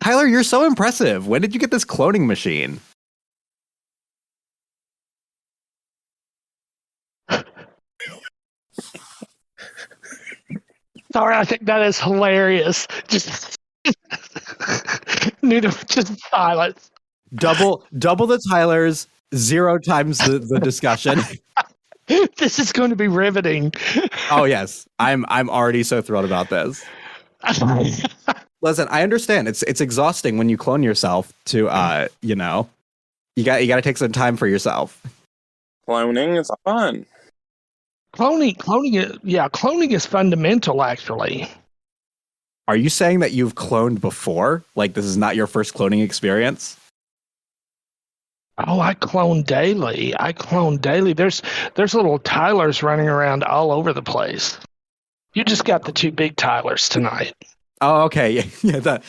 Tyler, you're so impressive. When did you get this cloning machine? Sorry, I think that is hilarious. Just need to just silence. Double the Tylers, 0 times the discussion. This is going to be riveting. Oh yes, I'm already so thrilled about this. Listen, I understand it's exhausting when you clone yourself to you got to take some time for yourself. Cloning is fun. Cloning is fundamental, actually. Are you saying that you've cloned before? Like this is not your first cloning experience? Oh, I clone daily. There's little Tylers running around all over the place. You just got the 2 big Tylers tonight. Oh, okay. Yeah,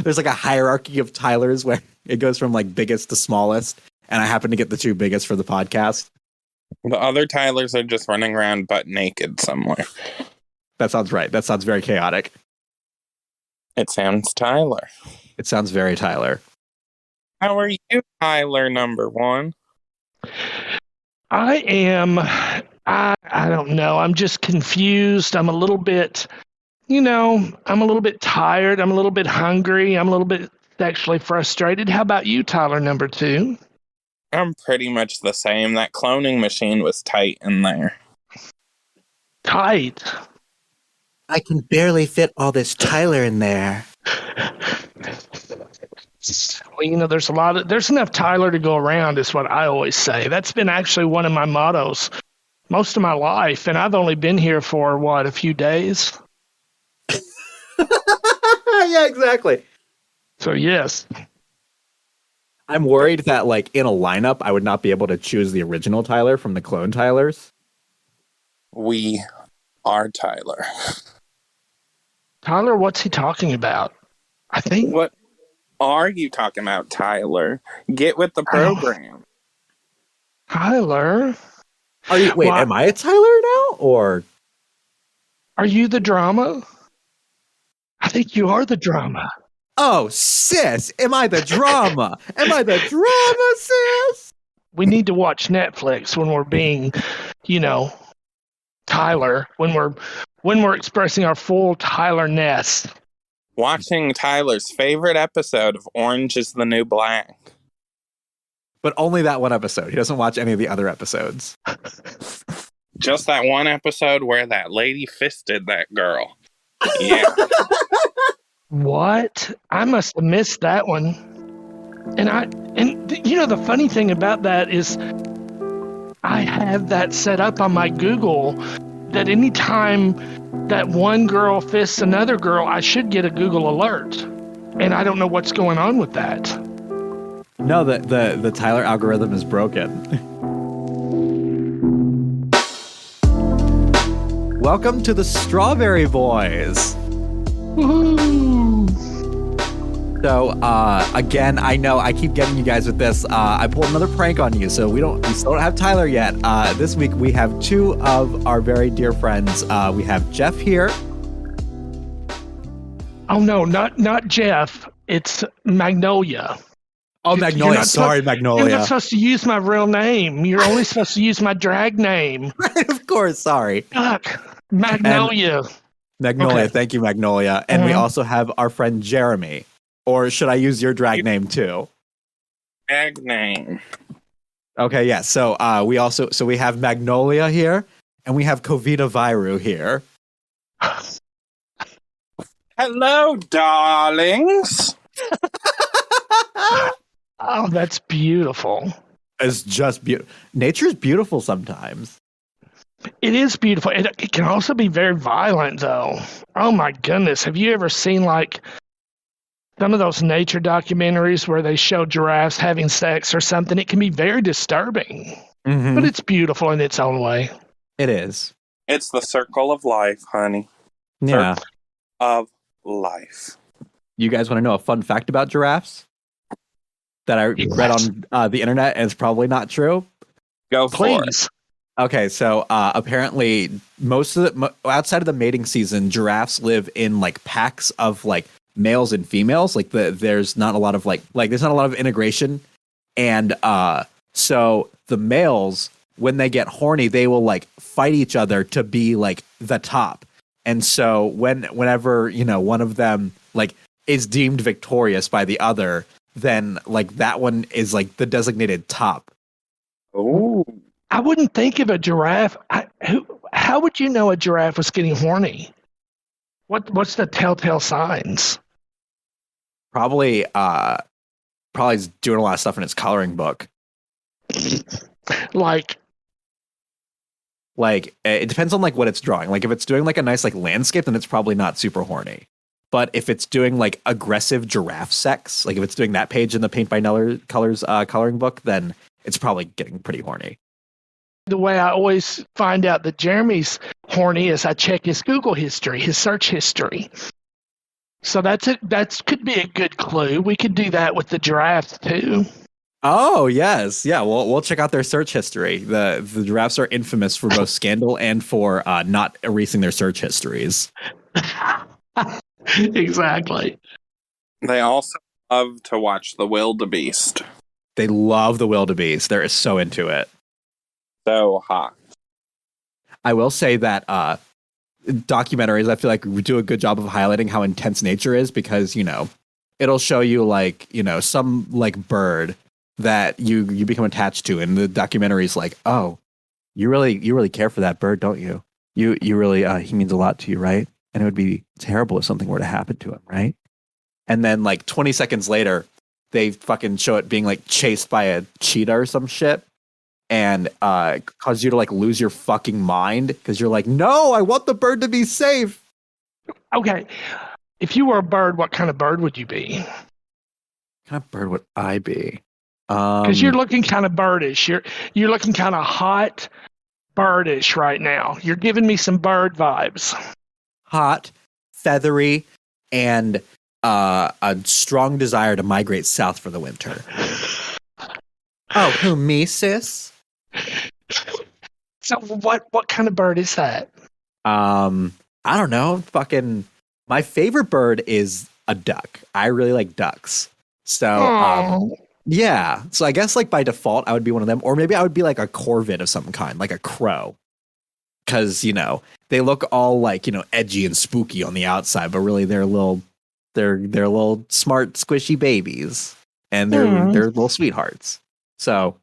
there's like a hierarchy of Tylers where it goes from like biggest to smallest, and I happen to get the 2 biggest for the podcast. The other Tylers are just running around butt naked somewhere. That sounds right. That sounds very chaotic. It sounds Tyler. It sounds very Tyler. How are you, Tyler number 1? I am. I don't know. I'm just confused. I'm a little bit, I'm a little bit tired. I'm a little bit hungry. I'm a little bit sexually frustrated. How about you, Tyler number 2? I'm pretty much the same. That cloning machine was tight in there. Tight? I can barely fit all this Tyler in there. Well, there's enough Tyler to go around is what I always say. That's been actually one of my mottos most of my life, and I've only been here for, a few days? Yeah, exactly. So, yes. I'm worried that, like, in a lineup, I would not be able to choose the original Tyler from the clone Tylers. We are Tyler. Tyler, what's he talking about? I think... What are you talking about, Tyler? Get with the program. Tyler? Am I a Tyler now, or... Are you the drama? I think you are the drama. Oh, sis, am I the drama? Am I the drama, sis? We need to watch Netflix when we're being, Tyler, when we're expressing our full Tyler-ness. Watching Tyler's favorite episode of Orange is the New Black. But only that one episode. He doesn't watch any of the other episodes. Just that one episode where that lady fisted that girl. Yeah. What? I must have missed that one. And the funny thing about that is I have that set up on my Google that anytime that one girl fists another girl, I should get a Google alert. And I don't know what's going on with that. No, the Tyler algorithm is broken. Welcome to the Strawberry Boys. Woohoo! So, again, I know I keep getting you guys with this. I pulled another prank on you, so we still don't have Tyler yet. This week we have 2 of our very dear friends. We have Jeff here. Oh no, not Jeff. It's Magnolia. Oh, Magnolia. Sorry, Magnolia. You're not supposed to use my real name. You're only supposed to use my drag name. Of course, sorry. Fuck. Magnolia. Magnolia, Okay. Thank you, Magnolia. And we also have our friend Jeremy. Or should I use your drag name too? Drag name. Okay, yeah. So we have Magnolia here, and we have Kovita Viru here. Hello, darlings. Oh, that's beautiful. It's just beautiful. Nature's beautiful sometimes. It is beautiful. It can also be very violent, though. Oh my goodness. Have you ever seen like some of those nature documentaries where they show giraffes having sex or something? It can be very disturbing, but it's beautiful in its own way. It is. It's the circle of life, honey. Yeah. Circle of life. You guys want to know a fun fact about giraffes that I read on the internet and it's probably not true? Go for it. Please. Okay, so apparently most of outside of the mating season, giraffes live in like packs of like males and females. Like there's not a lot of like there's not a lot of integration, and so the males, when they get horny, they will like fight each other to be like the top. And so whenever, you know, one of them like is deemed victorious by the other, then like that one is like the designated top. Oh. I wouldn't think of a giraffe. How would you know a giraffe was getting horny? What's the telltale signs? Probably is doing a lot of stuff in its coloring book. Like it depends on like what it's drawing. Like if it's doing like a nice like landscape, then it's probably not super horny. But if it's doing like aggressive giraffe sex, like if it's doing that page in the Paint by Colors coloring book, then it's probably getting pretty horny. the way I always find out that Jeremy's horny is I check his Google history, his search history. So that could be a good clue. We could do that with the giraffes too. Oh yes, yeah. We'll check out their search history. The giraffes are infamous for both scandal and for not erasing their search histories. Exactly. They also love to watch the wildebeest. They love the wildebeest. They're so into it. So hot. I will say that documentaries, I feel like we do a good job of highlighting how intense nature is because, you know, it'll show you like, you know, some like bird that you become attached to, and the documentary is like, oh, you really care for that bird, don't you? You really he means a lot to you, right? And it would be terrible if something were to happen to him, right? And then like 20 seconds later, they fucking show it being like chased by a cheetah or some shit, and cause you to like lose your fucking mind because you're like, no, I want the bird to be safe. Okay, if you were a bird, what kind of bird would you be? What kind of bird would I be? Because you're looking kind of birdish. You're looking kind of hot, birdish right now. You're giving me some bird vibes. Hot, feathery, and a strong desire to migrate south for the winter. Oh, who, me, sis? So what kind of bird is that? I don't know. Fucking, my favorite bird is a duck. I really like ducks. So, yeah. So I guess like by default, I would be one of them, or maybe I would be like a corvid of some kind, like a crow. Because, you know, they look all like, you know, edgy and spooky on the outside, but really they're little smart, squishy babies, and they're little sweethearts. So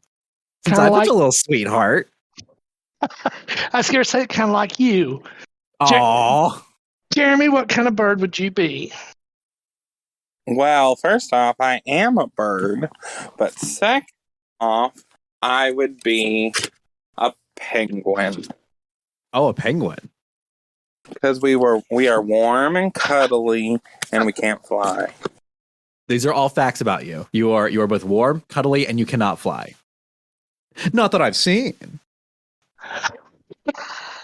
since Kinda I'm like, a little sweetheart, I was going to say kind of like you. aww. Jeremy, what kind of bird would you be? Well, first off, I am a bird, but second off, I would be a penguin. Oh, a penguin. Because we are warm and cuddly, and we can't fly. These are all facts about you. You are both warm, cuddly, and you cannot fly. Not that I've seen.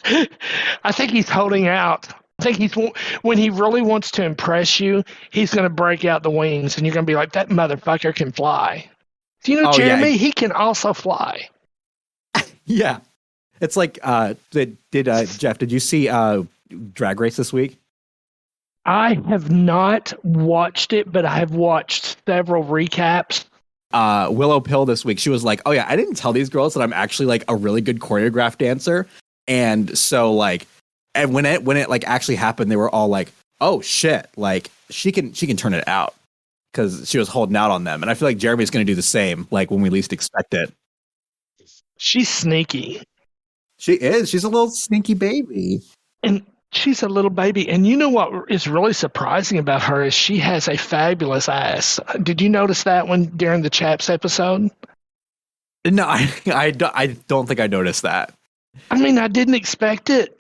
I think he's holding out. I think when he really wants to impress you, he's going to break out the wings, and you're going to be like, that motherfucker can fly. Do you know, Jeremy? Yeah. He can also fly. Yeah. It's like, Jeff, did you see Drag Race this week? I have not watched it, but I have watched several recaps. Willow Pill this week, she was like, oh yeah, I didn't tell these girls that I'm actually like a really good choreographed dancer. And so like, and when it like actually happened, they were all like, oh shit, like she can turn it out, because she was holding out on them. And I feel like Jeremy's going to do the same, like when we least expect it. She's sneaky. She is. She's a little sneaky baby. And she's a little baby. And you know what is really surprising about her is she has a fabulous ass. Did you notice that one during the Chaps episode? No, I don't think I noticed that. I mean, I didn't expect it.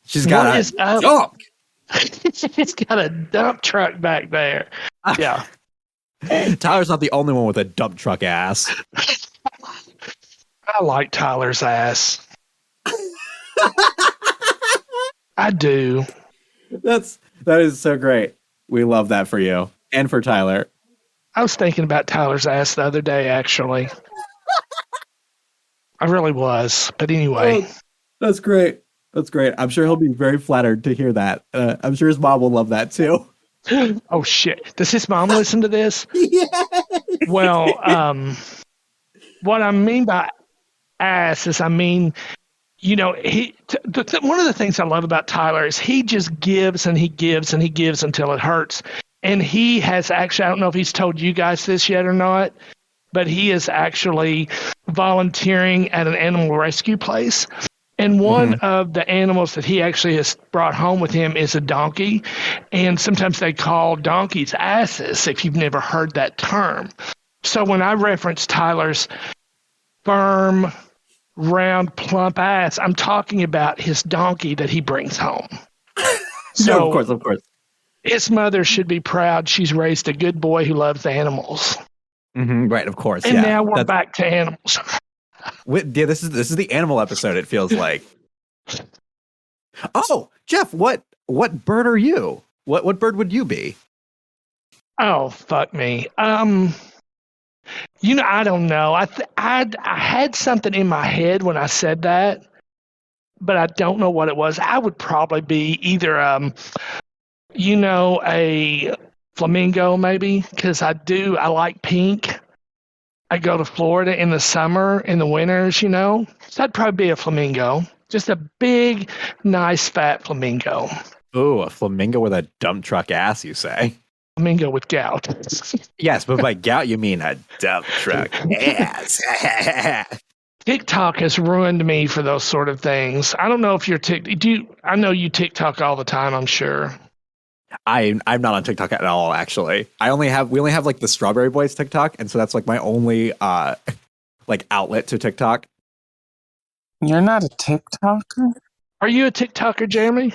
She's got a dump. She's got a dump truck back there. Yeah. Tyler's not the only one with a dump truck ass. I like Tyler's ass. I do. That is so great. We love that for you and for Tyler. I was thinking about Tyler's ass the other day, actually. I really was. But anyway. Oh, that's great. That's great. I'm sure he'll be very flattered to hear that. I'm sure his mom will love that too. Oh shit! Does his mom listen to this? Yeah. Well, what I mean by ass is, I mean, one of the things I love about Tyler is he just gives and he gives and he gives until it hurts. And he has actually, I don't know if he's told you guys this yet or not, but he is actually volunteering at an animal rescue place. And one of the animals that he actually has brought home with him is a donkey. And sometimes they call donkeys asses, if you've never heard that term. So when I reference Tyler's firm, round, plump ass, I'm talking about his donkey that he brings home. So No, of course. his mother should be proud. She's raised a good boy who loves animals. Right, of course. And yeah. now we're back to animals. Yeah, this is the animal episode. It feels like. Oh, Jeff, what bird are you? What bird would you be? Oh, fuck me. I don't know. I had something in my head when I said that, but I don't know what it was. I would probably be either a flamingo maybe, because I like pink. I go to Florida in the summer, in the winters, So I'd probably be a flamingo. Just a big, nice, fat flamingo. Oh, a flamingo with a dump truck ass, you say? Flamingo with gout. Yes, but by gout, you mean a dump truck ass. TikTok has ruined me for those sort of things. I don't know if you're I know you TikTok all the time, I'm sure. I'm not on TikTok at all, actually. We only have like the Strawberry Boys TikTok, and so that's like my only like outlet to TikTok. You're not a TikToker? Are you a TikToker, Jeremy?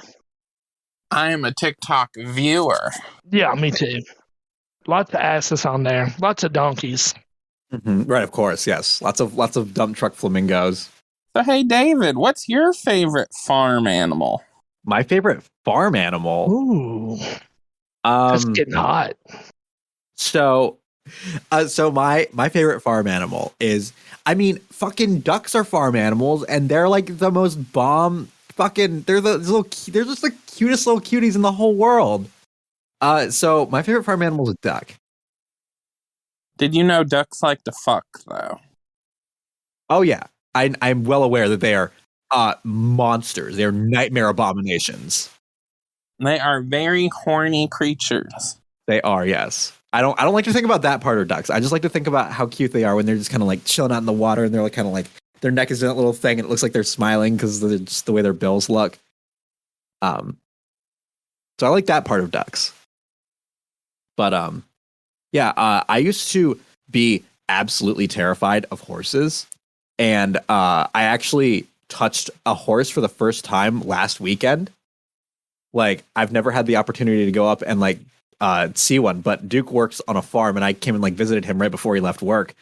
I am a TikTok viewer. Yeah, me too. Lots of asses on there. Lots of donkeys. Right, of course, yes. Lots of dump truck flamingos. So hey, David, what's your favorite farm animal? My favorite farm animal. Ooh, that's getting hot. So my favorite farm animal is, I mean, fucking ducks are farm animals, and they're like the most bomb. Fucking, they're just the cutest little cuties in the whole world. So my favorite farm animal is a duck. Did you know ducks like to fuck though? Oh yeah, I'm well aware that they are monsters. They're nightmare abominations. They are very horny creatures. They are, yes. I don't like to think about that part of ducks. I just like to think about how cute they are when they're just kind of like chilling out in the water, and they're like kind of like their neck is in that little thing, and it looks like they're smiling because just the way their bills look. So I like that part of ducks. But I used to be absolutely terrified of horses, and I actually touched a horse for the first time last weekend. Like, I've never had the opportunity to go up and like see one, but Duke works on a farm, and I came and like visited him right before he left work,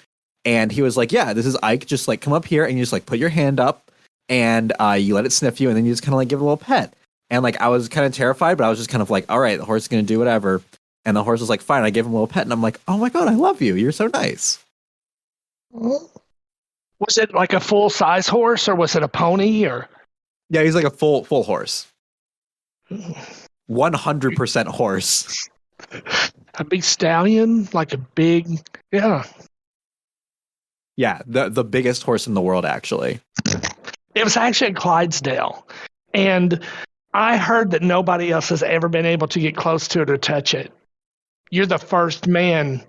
and he was like, "Yeah, this is Ike. Just like come up here and you just like put your hand up, and you let it sniff you, and then you just kind of like give it a little pet." And like I was kind of terrified, but I was just kind of like, "All right, the horse is gonna do whatever." And the horse was like, "Fine." I gave him a little pet, and I'm like, "Oh my god, I love you. You're so nice." Was it like a full size horse, or was it a pony? Or Yeah, he's like a full horse. 100% horse. a big stallion, like a big, yeah. Yeah, the biggest horse in the world, actually. It was actually at Clydesdale, and I heard that nobody else has ever been able to get close to it or touch it. You're the first man.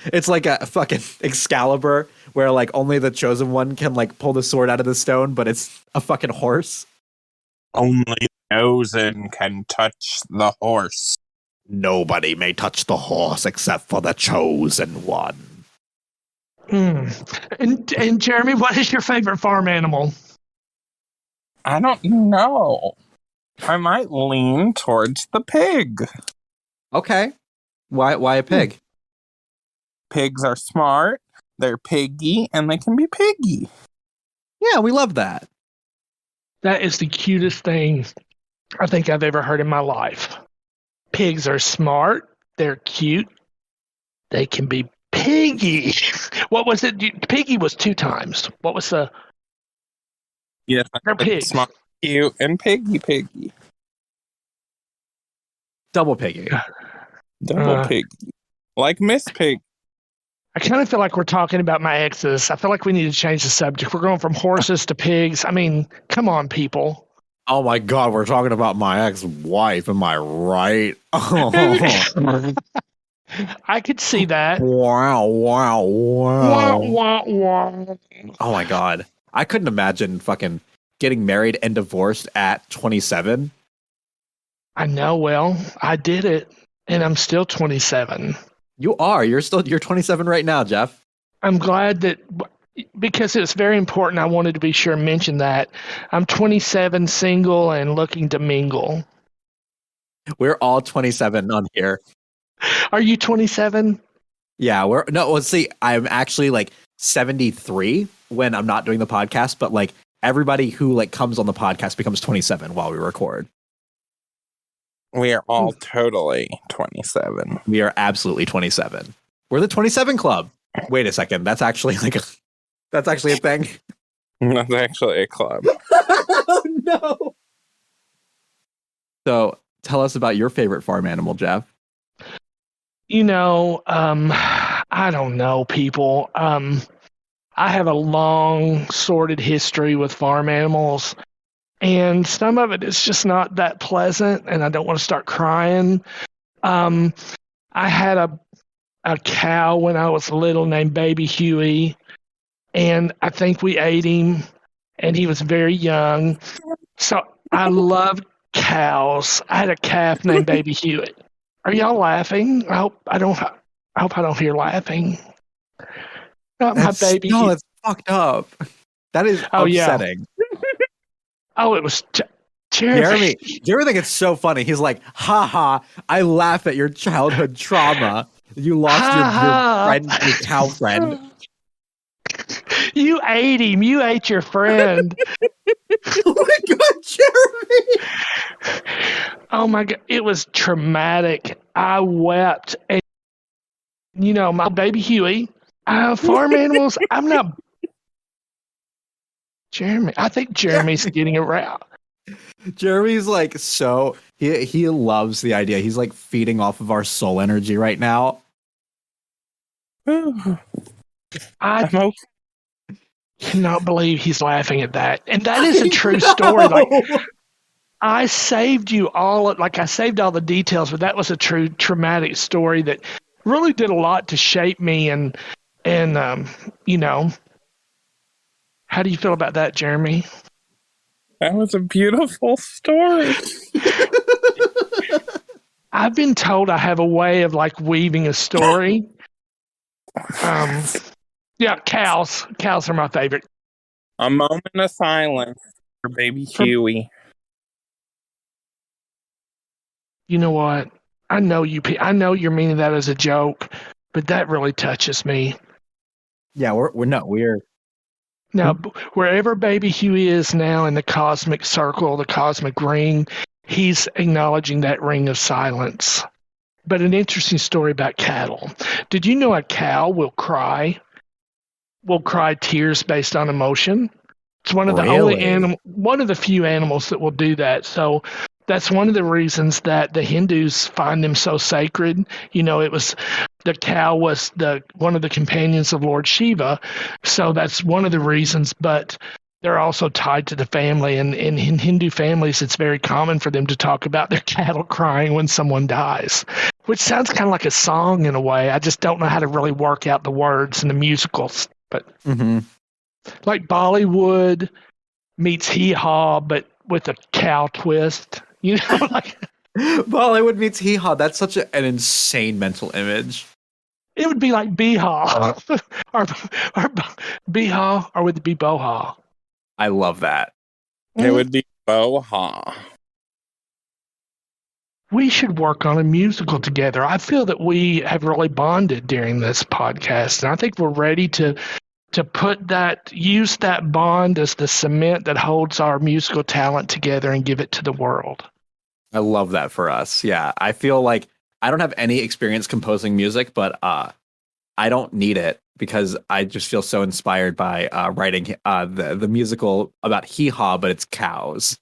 It's like a fucking Excalibur, where like only the chosen one can like pull the sword out of the stone, but it's a fucking horse. Only chosen can touch the horse. Nobody may touch the horse except for the chosen one. And Jeremy, what is your favorite farm animal? I don't know. I might lean towards the pig. Okay. Why a pig? Pigs are smart, they're piggy, and they can be piggy. Yeah, we love that. That is the cutest thing I think I've ever heard in my life. Pigs are smart, they're cute, they can be piggy. What was it? Piggy was 2 times. What was the... Yes, they're pigs. Smart, cute, and piggy. Double piggy. Double pig. Like Miss Pig. I kind of feel like we're talking about my exes. I feel like we need to change the subject. We're going from horses to pigs. I mean, come on, people. Oh my God, we're talking about my ex-wife. Am I right? Oh. I could see that. Wow. Wah, wah, wah. Oh my God. I couldn't imagine fucking getting married and divorced at 27. I know. Well, I did it, and I'm still 27. You are. You're 27 right now, Jeff. I'm glad that because it's very important. I wanted to be sure to mention that I'm 27, single, and looking to mingle. We're all 27 on here. Are you 27? Yeah, well, see, I'm actually like 73 when I'm not doing the podcast, but like everybody who like comes on the podcast becomes 27 while we record. We are all totally 27. We are absolutely 27. We're the 27 Club. Wait a second. That's actually that's actually a thing. That's actually a club. Oh no. So tell us about your favorite farm animal, Jeff. You know, I don't know, people. I have a long, sordid history with farm animals, and some of it is just not that pleasant, and I don't want to start crying. I had a cow when I was little named Baby Huey, and I think we ate him, and he was very young. So I love cows. I had a calf named Baby Huey. Are y'all laughing? I hope I don't hear laughing. Not my baby. No, it's fucked up. That is upsetting. Yeah. Oh, it was Jeremy. Do you ever think it's so funny? He's like, haha, I laugh at your childhood trauma. You lost your cow friend. You ate him. You ate your friend. Oh my God, Jeremy. Oh my God. It was traumatic. I wept. And, you know, my baby Huey, farm animals, I'm not. Jeremy, I think Jeremy's getting around. Jeremy's like, so he loves the idea. He's like feeding off of our soul energy right now. I cannot believe he's laughing at that. And that is a true story. Like, I saved you all, like I saved all the details, but that was a true traumatic story that really did a lot to shape me. And you know, how do you feel about that, Jeremy? That was a beautiful story. I've been told I have a way of like weaving a story. Yeah, cows. Cows are my favorite. A moment of silence for baby Huey. You know what? I know you're meaning that as a joke, but that really touches me. Yeah, we're Now, wherever baby Huey is now in the cosmic circle, the cosmic ring, he's acknowledging that ring of silence. But an interesting story about cattle. Did you know a cow will cry tears based on emotion? It's one of the one of the few animals that will do that. So that's one of the reasons that the Hindus find them so sacred. You know, the cow was one of the companions of Lord Shiva. So that's one of the reasons, but they're also tied to the family. And in Hindu families, it's very common for them to talk about their cattle crying when someone dies, which sounds kind of like a song in a way. I just don't know how to really work out the words and the musicals. But like Bollywood meets Hee Haw, but with a cow twist. You know, like Bollywood meets Hee Haw. That's such an insane mental image. it would be like Bee-Haw or Bee-Haw, or would it be Bo-Haw? I love that. It would be Bo-Haw. We should work on a musical together. I feel that we have really bonded during this podcast, and I think we're ready to use that bond as the cement that holds our musical talent together and give it to the world. I love that for us. Yeah, I feel like I don't have any experience composing music, but I don't need it because I just feel so inspired by writing the musical about Hee Haw, but it's cows.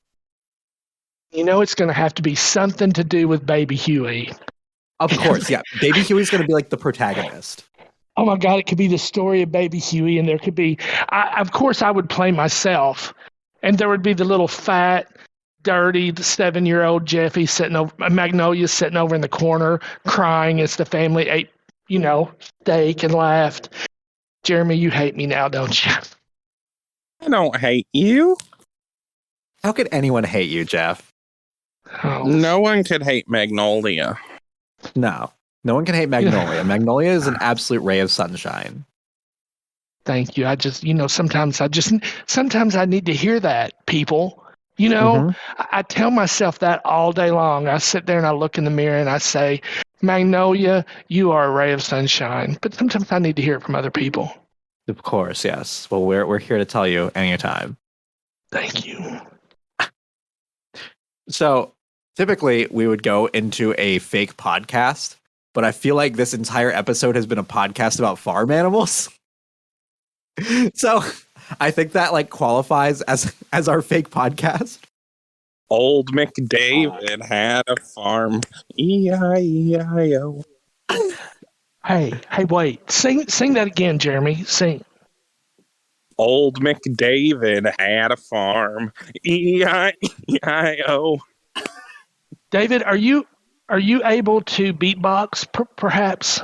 You know, it's going to have to be something to do with Baby Huey. Of course, yeah. Baby Huey's going to be like the protagonist. Oh my God, it could be the story of Baby Huey, and there could be, of course, I would play myself, and there would be the little fat, dirty 7-year-old Jeffy sitting over, Magnolia sitting over in the corner crying as the family ate, steak and laughed. Jeremy, you hate me now, don't you? I don't hate you. How could anyone hate you, Jeff? Oh. No one could hate Magnolia. No. No one can hate Magnolia. Magnolia is an absolute ray of sunshine. Thank you. I just, sometimes I need to hear that, people. I tell myself that all day long. I sit there and I look in the mirror and I say, Magnolia, you are a ray of sunshine. But sometimes I need to hear it from other people. Of course, yes. Well, we're here to tell you anytime. Thank you. So typically we would go into a fake podcast, but I feel like this entire episode has been a podcast about farm animals. So I think that qualifies as our fake podcast. Old McDavid had a farm. E-I-E-I-O. Hey, wait. Sing that again, Jeremy. Sing. Old McDavid had a farm. E-I-E-I-O. David, are you able to beatbox, perhaps?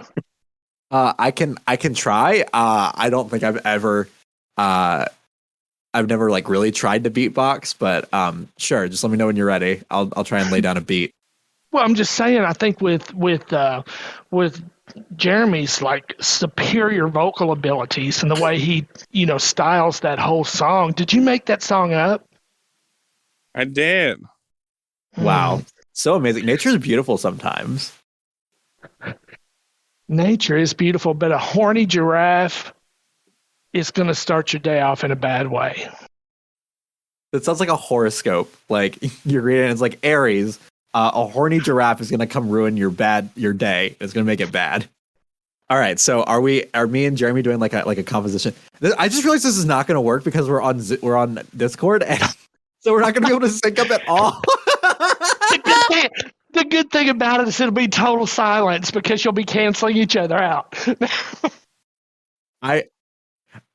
I can try. I don't think I've ever I've never really tried to beatbox, but sure, just let me know when you're ready. I'll try and lay down a beat. Well, I'm just saying, I think with Jeremy's superior vocal abilities and the way he, styles that whole song. Did you make that song up? I did. Wow. So amazing. Nature's beautiful sometimes. Nature is beautiful, but a horny giraffe is going to start your day off in a bad way. It sounds like a horoscope. You're reading, it's like Aries. A horny giraffe is going to come ruin your day. It's going to make it bad. All right. So are me and Jeremy doing like a composition? I just realized this is not going to work because we're on Discord, and so we're not going to be able to sync up at all. The good thing about it is it'll be total silence because you'll be canceling each other out.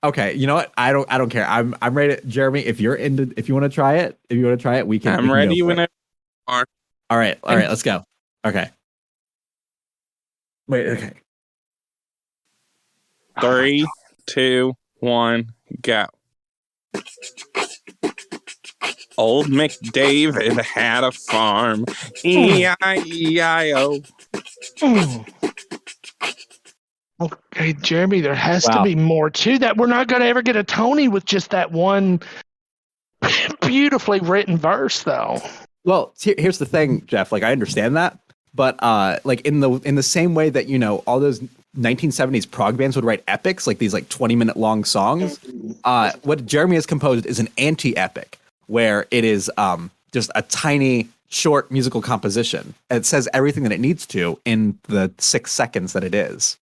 Okay, you know what? I don't care. I'm ready. Jeremy, if you want to try it, we can. I'm ready whenever you are. All right, let's go. Okay. Wait, okay. 3, 2, 1, go. Old McDavid had a farm. E-I-E-I-O. Okay, Jeremy, there has to be more to that. We're not going to ever get a Tony with just that one beautifully written verse, though. Well, here's the thing, Jeff. I understand that, but in the same way that all those 1970s prog bands would write epics, these 20-minute long songs. What Jeremy has composed is an anti-epic, where it is just a tiny, short musical composition. It says everything that it needs to in the 6 seconds that it is.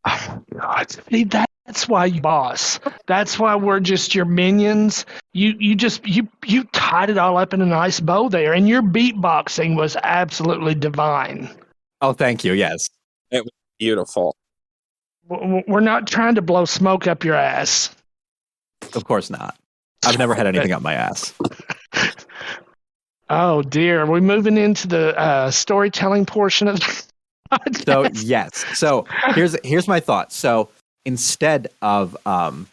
Oh my God! See, that's why you boss. That's why we're just your minions. You tied it all up in a nice bow there, and your beatboxing was absolutely divine. Oh, thank you. Yes, it was beautiful. We're not trying to blow smoke up your ass. Of course not. I've never had anything up my ass. Oh dear, are we moving into the storytelling portion of? So yes. So here's my thought. So instead of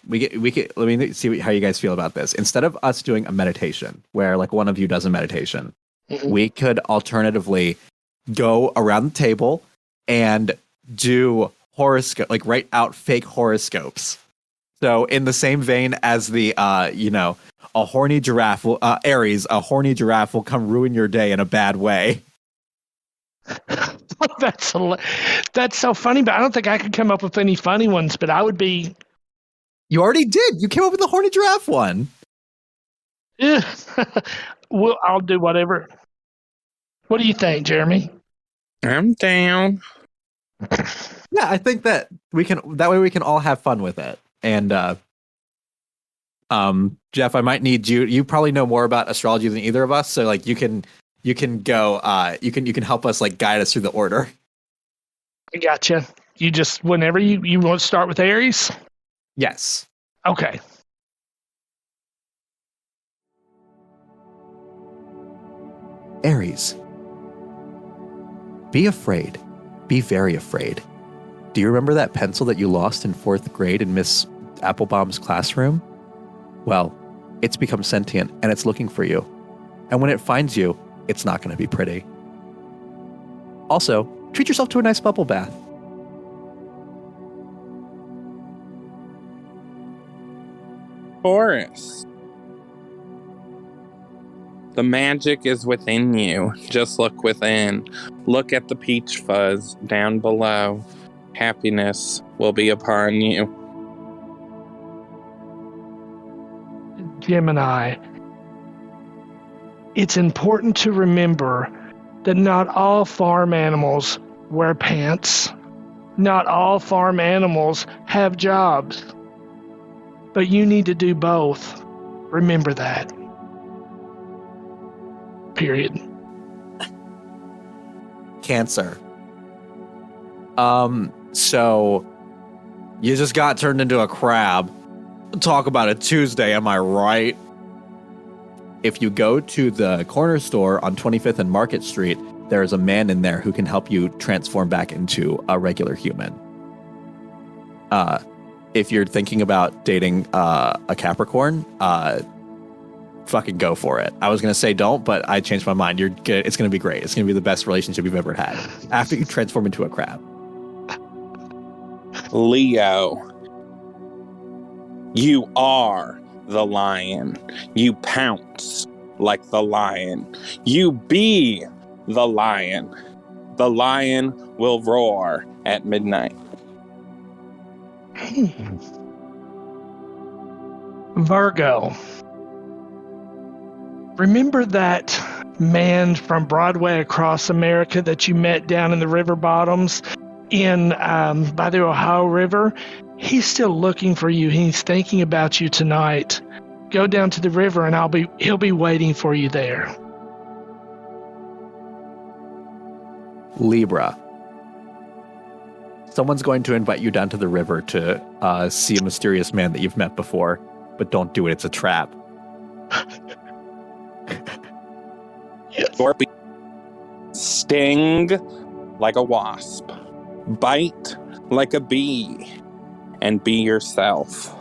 we could let me see how you guys feel about this. Instead of us doing a meditation where one of you does a meditation, we could alternatively go around the table and do horoscope, write out fake horoscopes. So in the same vein as the a horny giraffe will Aries, a horny giraffe will come ruin your day in a bad way. That's so funny, but I don't think I could come up with any funny ones. But I would be. You already did. You came up with the horny giraffe one. Yeah. Well, I'll do whatever. What do you think, Jeremy? I'm down. Yeah, I think that we can. That way, we can all have fun with it. And Jeff, I might need you. You probably know more about astrology than either of us, so like you can go. You can help us like guide us through the order. I gotcha. You just whenever you want to start with Aries. Yes. Okay. Aries. Be afraid. Be very afraid. Do you remember that pencil that you lost in 4th grade in Miss Applebaum's classroom? Well, it's become sentient and it's looking for you. And when it finds you, it's not going to be pretty. Also, treat yourself to a nice bubble bath. Taurus. The magic is within you. Just look within. Look at the peach fuzz down below. Happiness will be upon you. Gemini. It's important to remember that not all farm animals wear pants. Not all farm animals have jobs. But you need to do both. Remember that. Period. Cancer. So you just got turned into a crab. Talk about a Tuesday, am I right? If you go to the corner store on 25th and Market Street, there is a man in there who can help you transform back into a regular human. If you're thinking about dating a Capricorn, fucking go for it. I was going to say don't, but I changed my mind. You're good. It's going to be great. It's going to be the best relationship you've ever had after you transform into a crab. Leo. You are the lion. You pounce like the lion. You be the lion. The lion will roar at midnight. Virgo. Remember that man from Broadway across America that you met down in the river bottoms by the Ohio River? He's still looking for you. He's thinking about you tonight. Go down to the river and he'll be waiting for you there. Libra. Someone's going to invite you down to the river to see a mysterious man that you've met before, but don't do it. It's a trap. Yes. Scorpio. Sting like a wasp. Bite like a bee. And be yourself.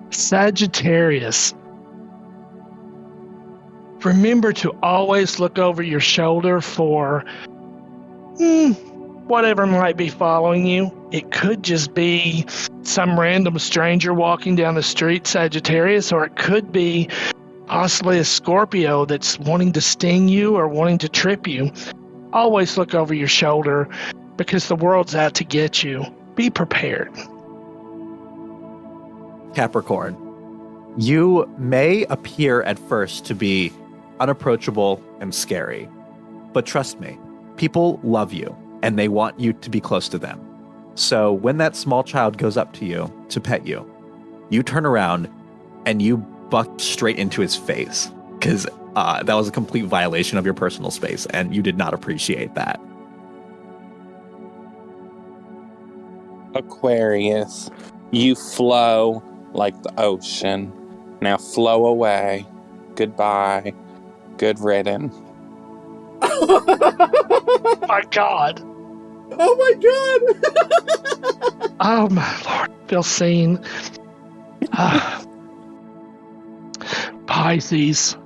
Sagittarius. Remember to always look over your shoulder for whatever might be following you. It could just be some random stranger walking down the street, Sagittarius, or it could be possibly a Scorpio that's wanting to sting you or wanting to trip you. Always look over your shoulder because the world's out to get you. Be prepared. Capricorn. You may appear at first to be unapproachable and scary, but trust me, people love you and they want you to be close to them. So when that small child goes up to you to pet you, you turn around and you buck straight into his face because that was a complete violation of your personal space and you did not appreciate that. Aquarius. You flow like the ocean. Now flow away. Goodbye. Good riddance. My God. Oh my God. Oh my Lord. Feel seen. Pisces.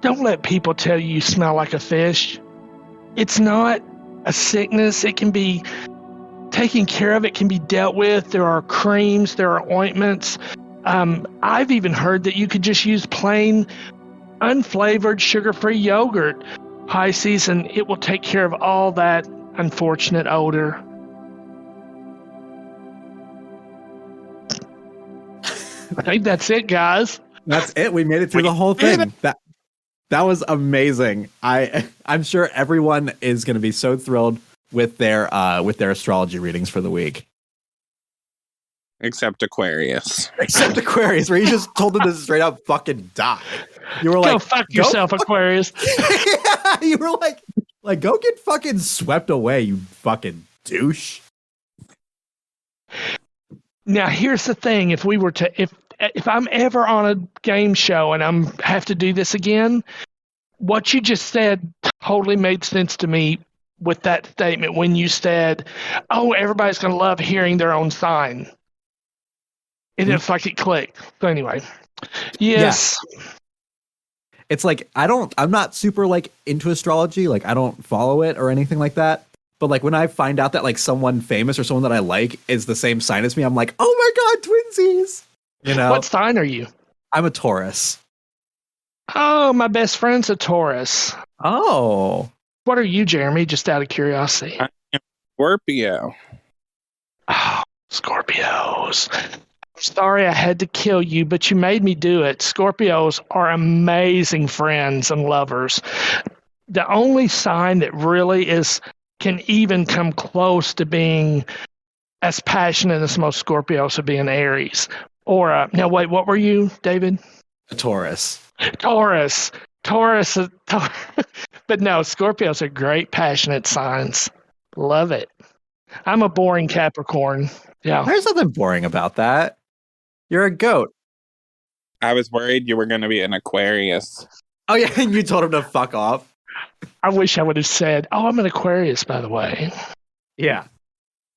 Don't let people tell you smell like a fish. It's not a sickness. It can be taken care of. It can be dealt with. There are creams. There are ointments. I've even heard that you could just use plain, unflavored, sugar-free yogurt, Pisces, and it will take care of all that unfortunate odor. I think that's it, guys. That's it. We made it through the whole thing. That was amazing. I'm sure everyone is going to be so thrilled with their astrology readings for the week. Except Aquarius. Except Aquarius, where you just told them to straight up fucking die. You were like, go fuck yourself, Aquarius. Yeah, you were like, go get fucking swept away, you fucking douche. Now, here's the thing: if I'm ever on a game show and I'm have to do this again, what you just said totally made sense to me with that statement when you said, "Oh, everybody's going to love hearing their own sign." It's like it clicked. So anyway, yes. Yeah. It's like I'm not super like into astrology. Like I don't follow it or anything like that. But like when I find out that like someone famous or someone that I like is the same sign as me, I'm like, oh my god, twinsies! You know. What sign are you? I'm a Taurus. Oh, my best friend's a Taurus. Oh. What are you, Jeremy? Just out of curiosity. I am Scorpio. Oh, Scorpios. Sorry I had to kill you, but you made me do it. Scorpios are amazing friends and lovers. The only sign that really can even come close to being as passionate as most Scorpios would be an Aries. Or, no, wait, what were you, David? A Taurus. Taurus. But no, Scorpios are great, passionate signs. Love it. I'm a boring Capricorn. Yeah. There's nothing boring about that. You're a goat. I was worried you were going to be an Aquarius. Oh yeah, and you told him to fuck off. I wish I would have said, "Oh, I'm an Aquarius, by the way." Yeah.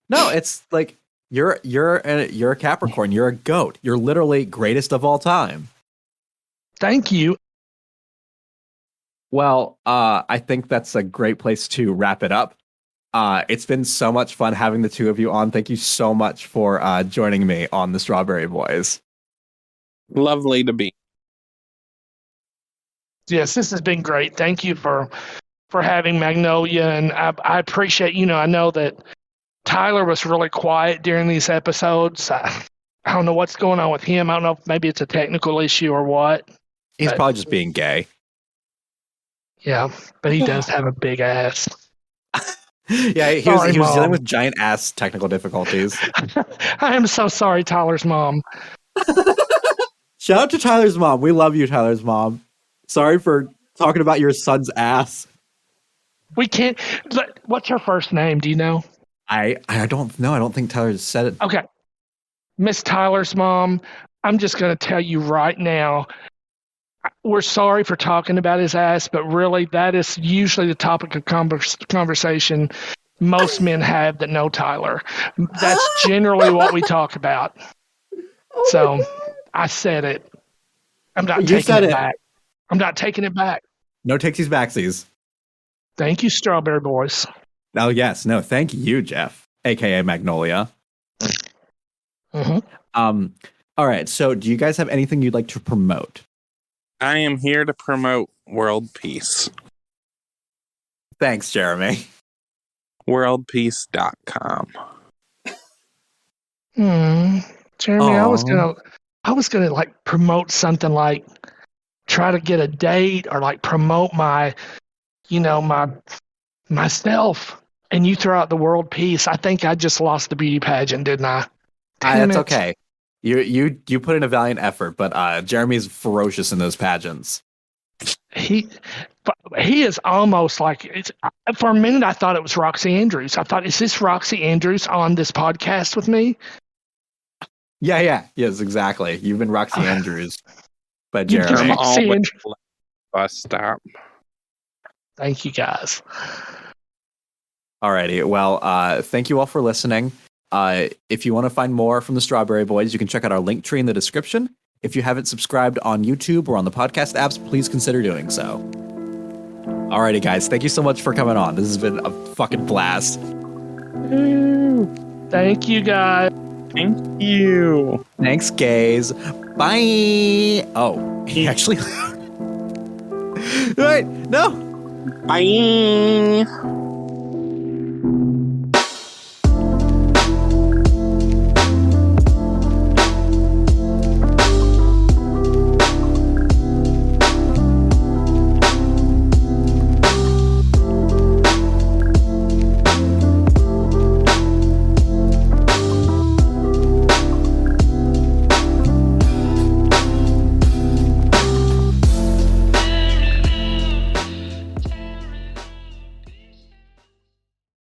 No, it's like you're a Capricorn. You're a goat. You're literally greatest of all time. Thank you. Well, I think that's a great place to wrap it up. It's been so much fun having the two of you on. Thank you so much for joining me on the Strawberry Boys. Lovely to be. Yes, this has been great. Thank you for having Magnolia, and I appreciate. I know that Tyler was really quiet during these episodes. I don't know what's going on with him. I don't know if maybe it's a technical issue or what. He's probably just being gay. Yeah, but he does have a big ass. Yeah, he was dealing with giant ass technical difficulties. I am so sorry, Tyler's mom. Shout out to Tyler's mom. We love you, Tyler's mom. Sorry for talking about your son's ass. We can't. What's her first name? Do you know? I don't know. I don't think Tyler said it. Okay. Miss Tyler's mom, I'm just going to tell you right now, we're sorry for talking about his ass, but really that is usually the topic of conversation most men have that know Tyler. That's generally what we talk about. So I said it. I'm not taking it back. I'm not taking it back. No takesies backsies. Thank you, Strawberry Boys. Oh, yes. No, thank you, Jeff, a.k.a. Magnolia. Mm-hmm. All right. So do you guys have anything you'd like to promote? I am here to promote world peace. Thanks, Jeremy. Worldpeace.com. Jeremy, aww. I was gonna like promote something like try to get a date or like promote myself, and you throw out the world peace. I think I just lost the beauty pageant, didn't I? That's okay. You put in a valiant effort, but Jeremy's ferocious in those pageants. He is almost like for a minute I thought it was Roxy Andrews. I thought, is this Roxy Andrews on this podcast with me? Yeah. Yes, exactly. You've been Roxy Andrews. But Jeremy. I'm always bus stop. Thank you, guys. Alrighty. Well, thank you all for listening. If you want to find more from the Strawberry Boys, you can check out our link tree in the description. If you haven't subscribed on YouTube or on the podcast apps, please consider doing so. Alrighty, guys. Thank you so much for coming on. This has been a fucking blast. Thank you, guys. Thank you. Thanks, gays. Bye. Oh, he actually... Wait, no. Bye.